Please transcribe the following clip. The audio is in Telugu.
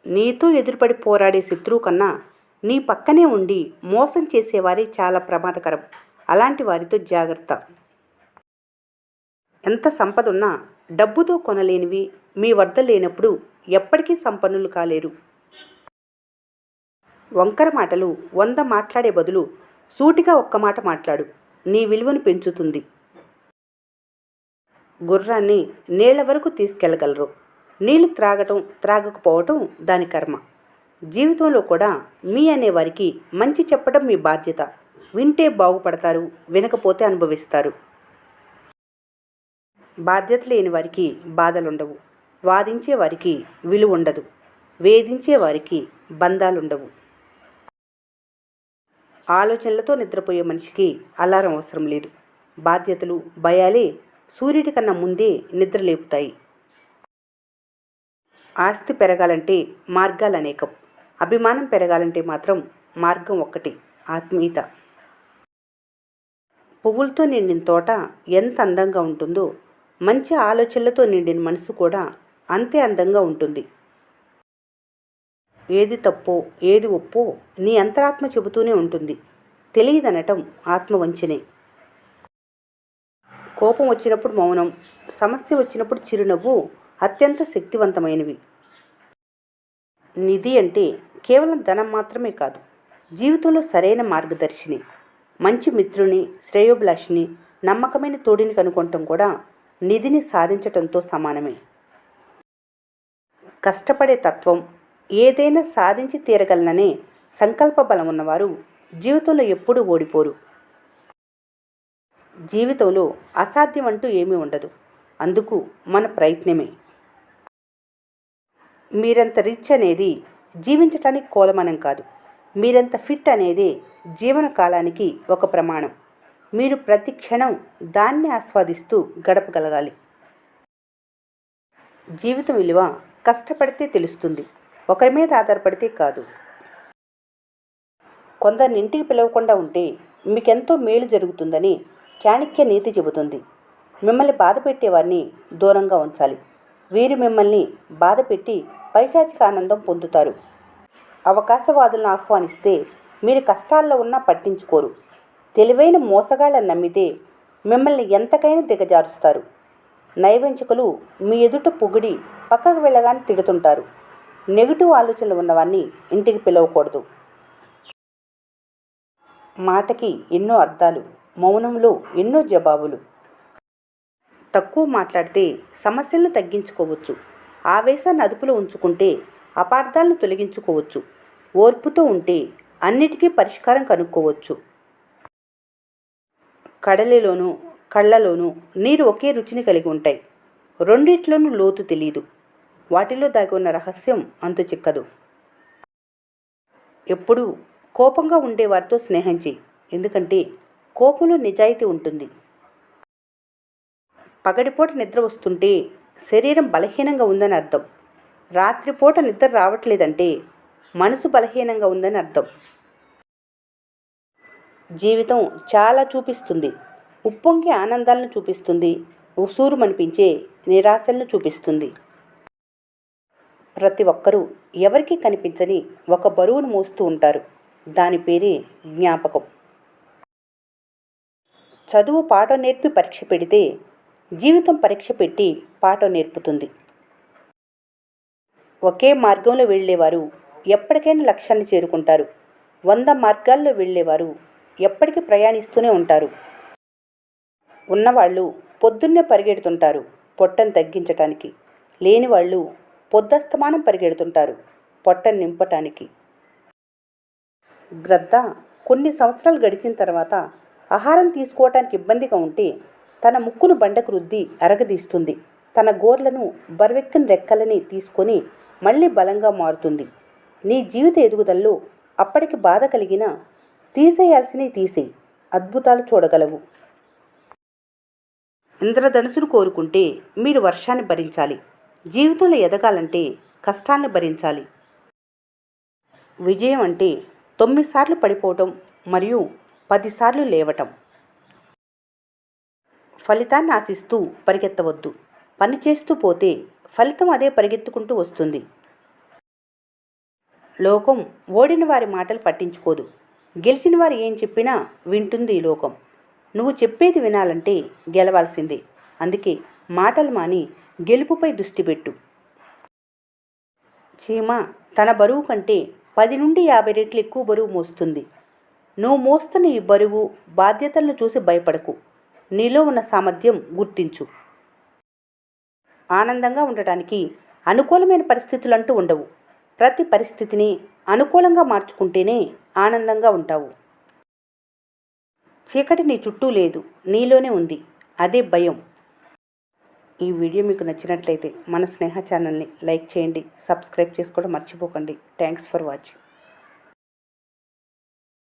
నీతో ఎదురుపడి పోరాడే శత్రువు కన్నా నీ పక్కనే ఉండి మోసం చేసేవారే చాలా ప్రమాదకరం. అలాంటి వారితో జాగ్రత్త. ఎంత సంపద ఉన్నా డబ్బుతో కొనలేనివి మీ వద్ద లేనప్పుడు ఎప్పటికీ సంపన్నులు కాలేరు. వంకర మాటలు 100 మాట్లాడే బదులు సూటిగా ఒక్క మాట మాట్లాడు. నీ విలువను పెంచుతుంది. గుర్రాన్ని నీళ్ల వరకు తీసుకెళ్లగలరు. నీళ్లు త్రాగకపోవటం దాని కర్మ. జీవితంలో కూడా మీ అనేవారికి మంచి చెప్పడం మీ బాధ్యత. వింటే బాగుపడతారు, వినకపోతే అనుభవిస్తారు. బాధ్యత లేని వారికి బాధలుండవు. వాదించే వారికి విలువ ఉండదు. వేధించే వారికి బంధాలుండవు. ఆలోచనలతో నిద్రపోయే మనిషికి అలారం అవసరం లేదు. బాధ్యతలు, భయాలే సూర్యుడి కన్నా ముందే నిద్ర లేపుతాయి. ఆస్తి పెరగాలంటే మార్గాలు అనేకం. అభిమానం పెరగాలంటే మాత్రం మార్గం ఒక్కటి, ఆత్మీయత. పువ్వులతో నిండిన తోట ఎంత అందంగా ఉంటుందో మంచి ఆలోచనలతో నిండిన మనసు కూడా అంతే అందంగా ఉంటుంది. ఏది తప్పో ఏది ఒప్పో నీ అంతరాత్మ చెబుతూనే ఉంటుంది. తెలియదనటం ఆత్మవంచనే. కోపం వచ్చినప్పుడు మౌనం, సమస్య వచ్చినప్పుడు చిరునవ్వు అత్యంత శక్తివంతమైనవి. నిధి అంటే కేవలం ధనం మాత్రమే కాదు, జీవితంలో సరైన మార్గదర్శిని, మంచి మిత్రుని, శ్రేయోభిలాషిని, నమ్మకమైన తోడిని కనుగొనటం కూడా నిధిని సాధించటంతో సమానమే. కష్టపడే తత్వం, ఏదైనా సాధించి తీరగలననే సంకల్ప బలం ఉన్నవారు జీవితంలో ఎప్పుడూ ఓడిపోరు. జీవితంలో అసాధ్యం అంటూ ఏమీ ఉండదు. అందుకు మన ప్రయత్నమే. మీరెంత రిచ్ అనేది జీవించటానికి కొలమానం కాదు. మీరెంత ఫిట్ అనేదే జీవన కాలానికి ఒక ప్రమాణం. మీరు ప్రతి క్షణం దాన్ని ఆస్వాదిస్తూ గడపగలగాలి. జీవితం విలువ కష్టపడితే తెలుస్తుంది, ఒకరి మీద ఆధారపడితే కాదు. కొందరిని ఇంటికి పిలవకుండా ఉంటే మీకెంతో మేలు జరుగుతుందని చాణక్య నీతి చెబుతుంది. మిమ్మల్ని బాధ పెట్టేవారిని దూరంగా ఉంచాలి. వీరు మిమ్మల్ని బాధ పెట్టి పైచాచిక ఆనందం పొందుతారు. అవకాశవాదులను ఆహ్వానిస్తే మీరు కష్టాల్లో ఉన్నా పట్టించుకోరు. తెలివైన మోసగాళ్ళని నమ్మితే మిమ్మల్ని ఎంతకైనా దిగజారుస్తారు. నైవంచకులు మీ ఎదుట పొగిడి పక్కకు వెళ్ళగానే తిడుతుంటారు. నెగిటివ్ ఆలోచనలు ఉన్నవాన్ని ఇంటికి పిలవకూడదు. మాటకి ఎన్నో అర్థాలు, మౌనంలో ఎన్నో జవాబులు. తక్కువ మాట్లాడితే సమస్యలను తగ్గించుకోవచ్చు. ఆవేశాన్ని అదుపులో ఉంచుకుంటే అపార్థాలను తొలగించుకోవచ్చు. ఓర్పుతో ఉంటే అన్నిటికీ పరిష్కారం కనుక్కోవచ్చు. కడలిలోనూ కళ్ళలోనూ నీరు ఒకే రుచిని కలిగి ఉంటాయి. రెండిట్లోనూ లోతు తెలియదు. వాటిలో దాగి ఉన్న రహస్యం అంతు చిక్కదు. ఎప్పుడూ కోపంగా ఉండేవారితో స్నేహం చేయి. ఎందుకంటే కోపంలో నిజాయితీ ఉంటుంది. పగటిపూట నిద్ర వస్తుంటే శరీరం బలహీనంగా ఉందని అర్థం. రాత్రిపూట నిద్ర రావట్లేదంటే మనసు బలహీనంగా ఉందని అర్థం. జీవితం చాలా చూపిస్తుంది. ఉప్పొంగే ఆనందాలను చూపిస్తుంది. ఉసూరుమనిపించే నిరాశలను చూపిస్తుంది. ప్రతి ఒక్కరూ ఎవరికీ కనిపించని ఒక బరువును మోస్తూ ఉంటారు. దాని పేరే జ్ఞాపకం. చదువు పాఠం నేర్పి పరీక్ష పెడితే జీవితం పరీక్ష పెట్టి పాఠం నేర్పుతుంది. ఒకే మార్గంలో వెళ్ళేవారు ఎప్పటికైనా లక్ష్యాన్ని చేరుకుంటారు. 100 మార్గాల్లో వెళ్ళేవారు ఎప్పటికీ ప్రయాణిస్తూనే ఉంటారు. ఉన్నవాళ్ళు పొద్దున్నే పరిగెడుతుంటారు పొట్టను తగ్గించటానికి. లేనివాళ్ళు పొద్దస్తమానం పరిగెడుతుంటారు పొట్టను నింపటానికి. గ్రద్ద కొన్ని సంవత్సరాలు గడిచిన తర్వాత ఆహారం తీసుకోవటానికి ఇబ్బందిగా ఉంటే తన ముక్కును బండకు రుద్ది అరగదీస్తుంది. తన గోర్లను బరువెక్కిన రెక్కలని తీసుకొని మళ్ళీ బలంగా మారుతుంది. నీ జీవిత ఎదుగుదలలో అప్పటికి బాధ కలిగినా తీసేయాల్సినవి తీసేయి. అద్భుతాలు చూడగలవు. ఇంద్రధనుసును కోరుకుంటే మీరు వర్షాన్ని భరించాలి. జీవితంలో ఎదగాలంటే కష్టాన్ని భరించాలి. విజయం అంటే 9 సార్లు పడిపోవటం మరియు 10 సార్లు లేవటం. ఫలితాన్ని ఆశిస్తూ పరిగెత్తవద్దు. పని చేస్తూ పోతే ఫలితం అదే పరిగెత్తుకుంటూ వస్తుంది. లోకం ఓడిన వారి మాటలు పట్టించుకోదు. గెలిచిన వారు ఏం చెప్పినా వింటుంది ఈ లోకం. నువ్వు చెప్పేది వినాలంటే గెలవాల్సిందే. అందుకే మాటలు మాని గెలుపుపై దృష్టి పెట్టు. చీమ తన బరువు కంటే 10 నుండి 50 రెట్లు ఎక్కువ బరువు మోస్తుంది. నువ్వు మోస్తున్న ఈ బరువు, బాధ్యతలను చూసి భయపడకు. నీలో ఉన్న సామర్థ్యం గుర్తించు. ఆనందంగా ఉండటానికి అనుకూలమైన పరిస్థితులంటూ ఉండవు. ప్రతి పరిస్థితిని అనుకూలంగా మార్చుకుంటేనే ఆనందంగా ఉంటావు. చీకటి నీ చుట్టూ లేదు, నీలోనే ఉంది. అదే భయం. ఈ వీడియో మీకు నచ్చినట్లయితే మన స్నేహ ఛానల్ని లైక్ చేయండి, సబ్స్క్రైబ్ చేసుకోవడం మర్చిపోకండి. Thanks for watching.